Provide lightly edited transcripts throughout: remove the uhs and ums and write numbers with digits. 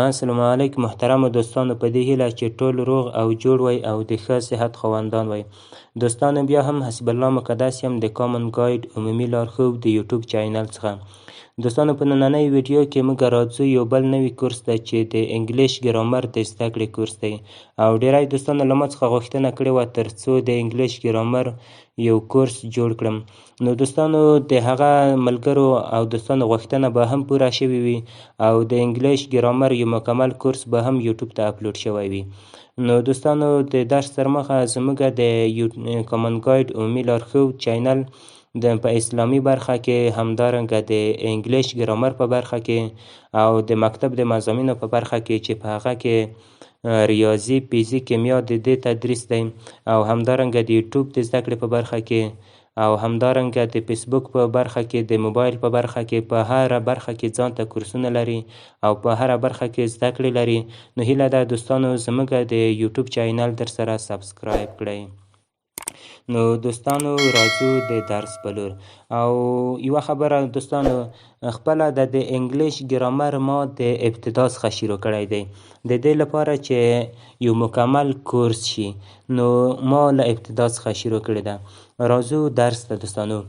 السلام علیکم محترمو دوستانو، په دې هیله چې ټول روغ او جوړ وئ او د ښه صحت خاوندان وئ. دوستانو بیا هم حسب الله مقدس یم د کامن ګاید عمومي لارښود د یوټیوب چینل څخه. دوستانو په نننۍ ویډیو کې موږ راځو یو بل نوی کورس ته چې د انګلیش ګرامر د زده کړې کورس دی او ډیری دوستانو له ما څخه غوښتنه کړې وه تر څو د انګلیش ګرامر یو کورس جوړ کړم. نو دوستانو د هغه ملګرو او دوستانو غوښتنه به هم پوره شوې وي او د انګلیش ګرامر یو مکمل کورس به هم یوټیوب ته اپلوډ شوی وي. نو دوستانو د درس تر مخه زموږ د کامن ګاید عمومي لارښود چینل په اسلامي برخه کې، همدارنګه د انګلیش ګرامر په برخه کې او د مکتب د مضامینو په برخه کې چې په هغه کې ریاضي، فیزیک، کیمیا د دې تدریس دی او همدارنګه د یوټیوب د زده کړې په برخه کې او همدارنګه د فیسبوک په برخه کې، د موبایل په برخه کې، په هره برخه کې ځان ته کورسونه لري او په هره برخه کې زده کړې لري. نو هیله ده دوستانو زموږ د یوټیوب چینل در سره سبسکرایب کړئ. نو دوستانو راځو د درس په لور. او یوه خبره دوستانو، خپله د انګلیش ګرامر ما د ابتدا څخه شروع کړی دی د دې لپاره چې یو مکمل کورس شي. نو ما له ابتدا څخه شروع کړې ده. راځو درس ته دوستانو.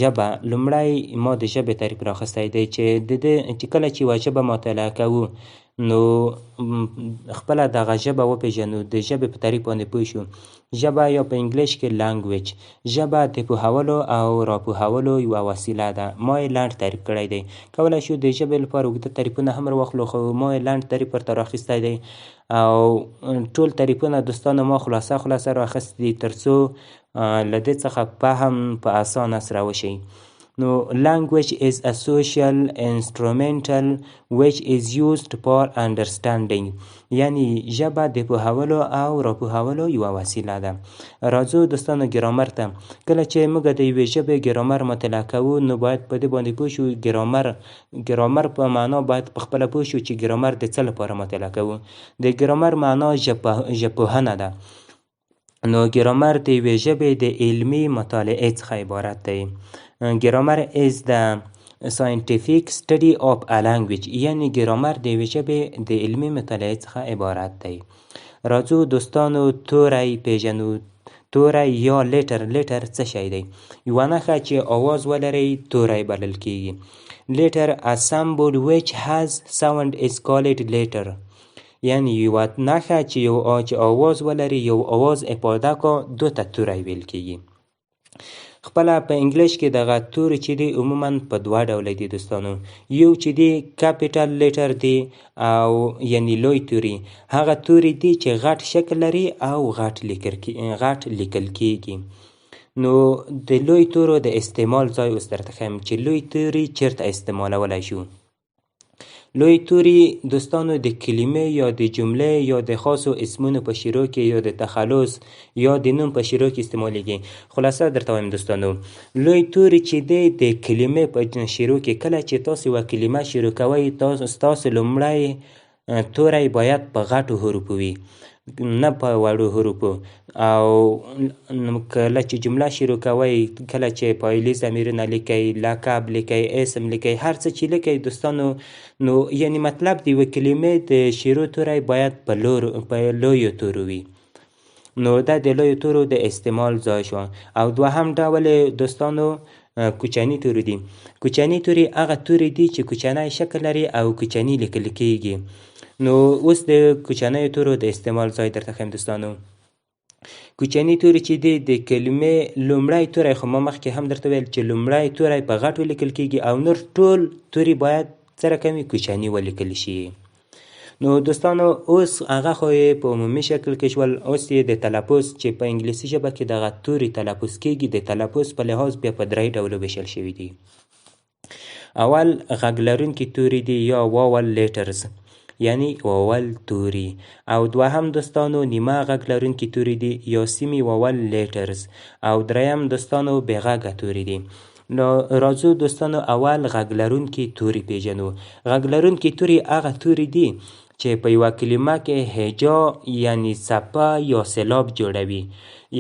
ژبه، لومړی ما د ژبې تعریف راخستی دی چې کله چې یوه ژبه مطالعه کوو نو خپله دغه ژبه وپېژنو، د ژبې په تعریف باندې پوه شو. ژبه یا په انګلیش کې لانګویج، ژبه د پوهولو او راپوهولو یوه وسیله ده. ما یې لنډ تعریف کړی دی. کولی شو د ژبې لپاره اوږده تعریفونه هم راواخلو، خو ما یې لنډ تعریف ورته راخیستی دی او ټول تعریفونه دوستانو ما خلاصه راخیستي دي تر څو له دې څخه فهم په اسانه سره وشي. نو language is a social instrumental which is used for understanding، یعنی ژبه د پوهولو او راپوهولو یوه وسیله ده. راځو دوستانو ګرامر ته. کله چې موږ د یوې ژبې ګرامر مطالعه کوو نو باید په دې باندې پوه شو ګرامر په معنا باید په خپله پوه شو چې ګرامر د څه لپاره مطالعه کوو. د ګرامر معنا ژبپوهنه ده. نو ګرامر د یوې ژبې د علمي مطالعې څخه عبارت دی. Grammar is the scientific study of a language، یعنی ګرامر د یوې ژبې د علمي مطالعې څخه عبارت دی. راځو دوستانو توری پیژنو. توری یا لیټر څه شی دی؟ یوه نښه چې آواز ولري توری بلل کیږي. لیټر a symbol which has sound is called letter، یعنی یوه نښه چې آواز ولري، یو آواز افاده کا، دو ته توری ویل کیږي. خپله په انګلیش کې دغه توري چې دی عموما په دوه ډوله دي دوستانو. یو چې دی کاپیټل لیټر دی او یعنی لوی توري، هغه توري دي چې غټ شکل لري او غټ لیکل کیږي. نو د لوی تورو د استعمال ځای اوس درته ښیم چې لوی توري چیرته استعمالولی شو. لوی توري دوستانو د کلمې یا د جملې یا د خاصو اسمونو په شروع کې یا د تخلص یا د نوم په شروع کې استعمالیږي. خلاصه درته وایم دوستانو، لوی توري چې دی د کلمې په شروع کې، کله چې تاسو یوه کلمه شروع کوئ ستاسو لومړی توری باید په غټو حروفو وي، نه په وړو حروفو. او کله چې جمله شروع کوئ، کله چې فاعلي ضمیرونه لیکئ، لقب لیکئ، اسم لیکئ، هر څه چې لیکئ دوستانو، نو یعنی مطلب د یوې کلمې د شروع توری باید په لویو تورو وي. نو دا د لویو تورو د استعمال ځای شو. او دوهم ډول دوستانو کوچني توري دي. کوچني توري هغه توري دي چې کوچنی شکل لري او کوچني لیکل کیږي. نو اوس د کوچنیو تورو د استعمال ځای درته ښیم دوستانو. کوچني توري چې دی د کلمې لومړی توری، خو ما مخکې هم درته ویل چې لومړی توری په غټو لیکل کیږي او نور ټول توري باید څه رقمي کوچني ولیکل شي. نو دوستانو اوس هغه خو یې په عمومي شکل کې شول. اوس یې د تلفظ چې په انګلیسي ژبه کې دغه توري تلفظ کیږي، د تلفظ په لحاظ بیا په درې ډولو ویشل شوي دي. اول غږ لرونکي توري دي یا واول لیټرز، یعنی واول توري. او دوهم دوستانو نیمه غږ لرونکي توري دي یا سیمي واول لیټرز. او دریم دوستانو بې غږه توري دي. نو راځو دوستانو اول غږ لرونکي توري پیژنو. غږ لرونکي توري هغه توري دي چې په یوه کلمه کې هجا یعنی څپه یا سېلاب جوړوي،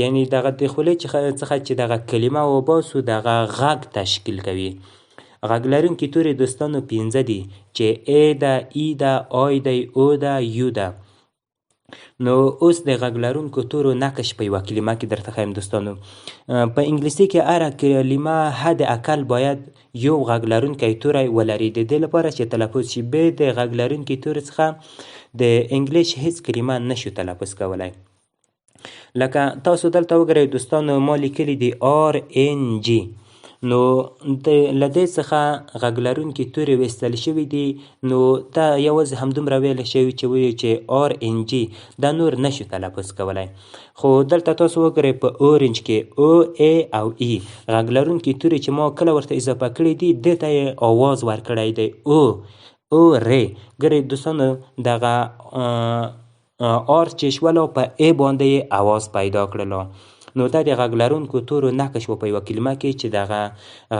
یعنی دغه د خولې څخه چې دغه کلمه وباسو دغه غږ تشکیل کوي. غږ لرونکي توري دوستانو 5 دي چې ا ده، ای ده، آی دی، او ده، یو ده. نو اوس د غږ لرونکو تورو نقش په یوه کلمه کې درته ښیم دوستانو. په انګلیسي کې هره کلمه حد اقل باید یو غږ لرونکی توری ولري، د دې لپاره چې تلفظ شي. بې د غږ لرونکي توري څخه د انګلیش هیڅ کلمه نشو تلفظ کولی. لکه تاسو دلته وګورئ دوستانو، ما لیکلي دي RNG. نو له دې څخه غږ لرونکي توري ویستل شوي دي، نو ته یوازې همدومره ویلی شوي چې وایو چې RNG، دا نور نشو تلفظ کولی. خو دلته تاسو وګورئ په اورنج کې او ای او ای غږ لرونکي توري چې ما کله ورته اضافه کړي دي، دې ته یې آواز ورکړی دی او ری. ګورئ دوستانو دغه آر چې شولو په ای باندې یې آواز پیدا کړلو. نو دا د غږ لرونکو تورو نقش و په یوه کلمه کې چې دغه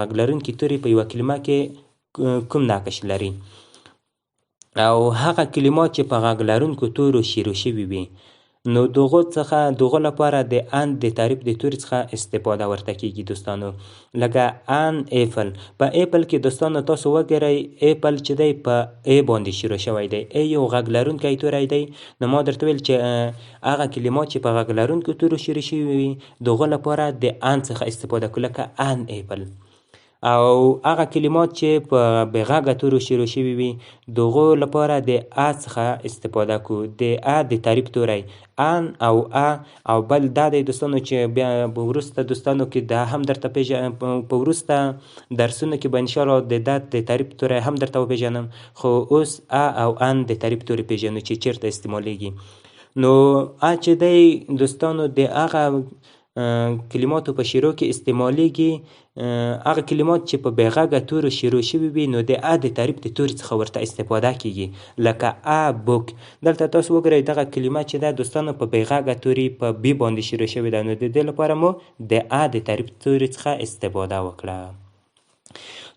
غږ لرونکي توري په یوه کلمه کې کوم نقش لري، او هغه کلمات چې په غږ لرونکو تورو شروع شوي وي. نو دغو لپاره د ان د تعریف د توري څخه استفاده ورته کیږي دوستانو. لکه ان ایپل. په ایپل کې دوستانو تاسو وګورئ، ایپل چې دی په ای باندې شروع شوی دی، ای یو غږ لرونکی توری دی. نو ما درته ویل چې هغه کلمات چې په غږ لرونکو تورو شروع شوي وي، دغو لپاره د ان څخه استفاده کوو، لکه ان ایپل. او هغه کلمات چې په بېغږه تورو شروع شوي وي، دغو لپاره د ا څخه استفاده کوو، د ا د تعریف توری ان او ا. او بل دا دی دوستانو چې بیا به وروسته دوستانو کې دا هم درته په وروسته درسونو کې به انشاءالله د دا د تعریف توری هم درته وپېژنم، خو اوس ا او ان د تعریف توری پېژنو چې چیرته استعمالیږي. نو ا چې دی دوستانو د هغه کلماتو په شروع کې استعمالیږي، هغه کلمات چې په بېغږه تورو شروع شوي وي، نو د ا د تعریف د توري څخه ورته استفاده کیږي. لکه ا بوک. دلته تاسو وګورئ دغه کلمه چې ده دوستانو په بېغږه توري په بي باندې شروع شوې ده، نو د دې لپاره مو د ا د تعریف توري څخه استفاده وکړه.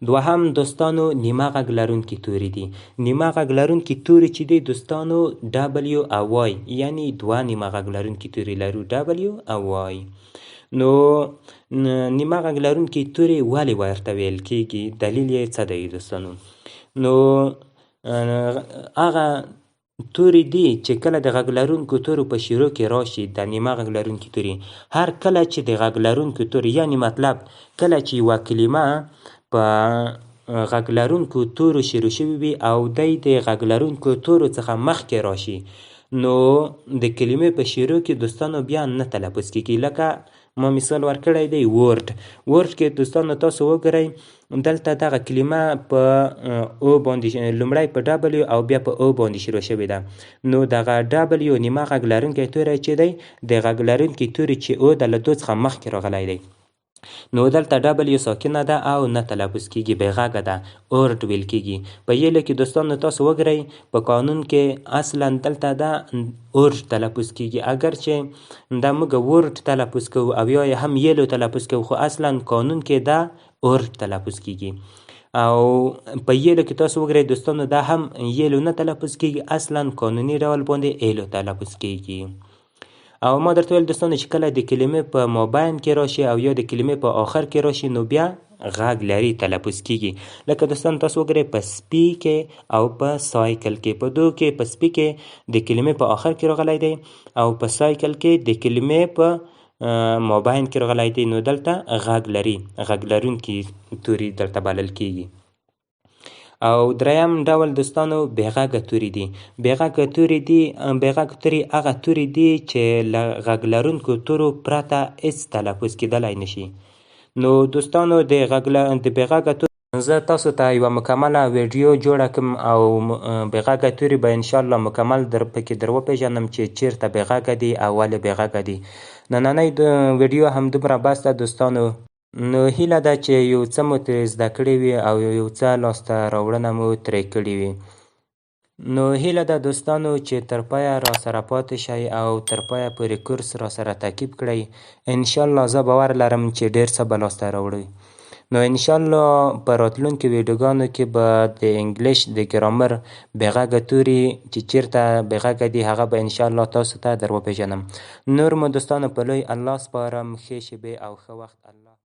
دوهم دوستانو نیمه غږ لرونکي توري دي. نیمه غږ لرونکي توري چې دي دوستانو W او Y، یعنی دوه نیمه غږ لرونکي توري لرو، W او Y. نو نیمه غږ لرونکي توري ولې ورته ویل کیږي، دلیل یې څه دی دوستانو؟ نو هغه توري دي چې کله د غږ لرونکو تورو په شروع کې راشي، د نیمه غږ لرونکي توري، هر کله چې د غږ لرونکو توري، یعنی مطلب کله چې یوه کلمه په غږ لرونکو تورو شروع شوي وي او دی د غږ لرونکو تورو څخه مخکې راشي، نو د کلمې په شروع کې دوستانو بیا نه تلفظ کیږي. لکه ما مثال ورکړی دی ورډ. ورډ کې دوستانو تاسو وګورئ، دلته دغه کلمه په او باندې لومړی په W او بیا په او باندې شروع شوې ده. نو دغه W نیمه غږ لرونکی توری چې دی، د غږ لرونکي توري چې او د له دو څخه مخکې راغلی دی، نو دلته W ساکنه ده او نه تلفظ کیږي، بېغږه ده، اورډ ویل کیږي. په یلو کې دوستانو تاسو وګورئ، په قانون کې اصلا دلته ده اورډ تلفظ کیږي، اگر چې دا موږ ورډ تلفظ کوو او یا هم یلو تلفظ کوو، خو اصلا قانون کې دا اورډ تلفظ کیږي. او په یلو کې تاسو وګورئ دوستانو دا هم یلو نه تلفظ کیږي، اصلا قانوني ډول باندې ایلو تلفظ کیږي. او ما درته ویل دوستانو چې کله د کلمې په مابین کې راشي او یا د کلمې په آخر کې راشي، نو بیا غږ لري، تلفظ کیږي. لکه دوستانو تاسو وګورئ په سپي کې او په سایکل کې، په دو کې په سپي کې د کلمې په آخر کې راغلی دی او په سایکل کې د کلمې په مابین کې راغلی دی، نو دلته غږ لري، غږ لرونکي توري دلته بلل کیږي. او دریم ډول دوستانو بېغږه توري دي. بېغږه توري هغه توري دي چې له غږ لرونکو تورو پرته هېڅ تلفظ کېدلی نشي. نو دوستانو د بېغږه توري زه تاسو ته یوه مکمله ویډیو جوړه کړم او بېغږه توري به انشاءالله مکمل پکې در وپېژنم چې چیرته بېغږه دي او ولې بېغږه دي. نننۍ ویډیو همدومره بس ده دوستانو. نو هیله ده چې یو څه مو ترې زده کړي وي او یو څه لاسته راوړنه مو ترې کړې وي. نو هیله ده دوستانو چې تر پایه راسره پاتې شئ او تر پایه پورې کورس راسره تعقیب کړئ. انشاءالله زه باور لرم چې ډېر څه به لاسته راوړئ. نو انشاءالله په راتلونکو ویډیوګانو کې به د انګلیش د ګرامر بېغږه توري چې چیرته بېغږه دي هغه به انشاءالله تاسو ته در وپېژنم. نور مو دوستانو په لوی الله سپارم. ښې شېبې او ښه وخت. الله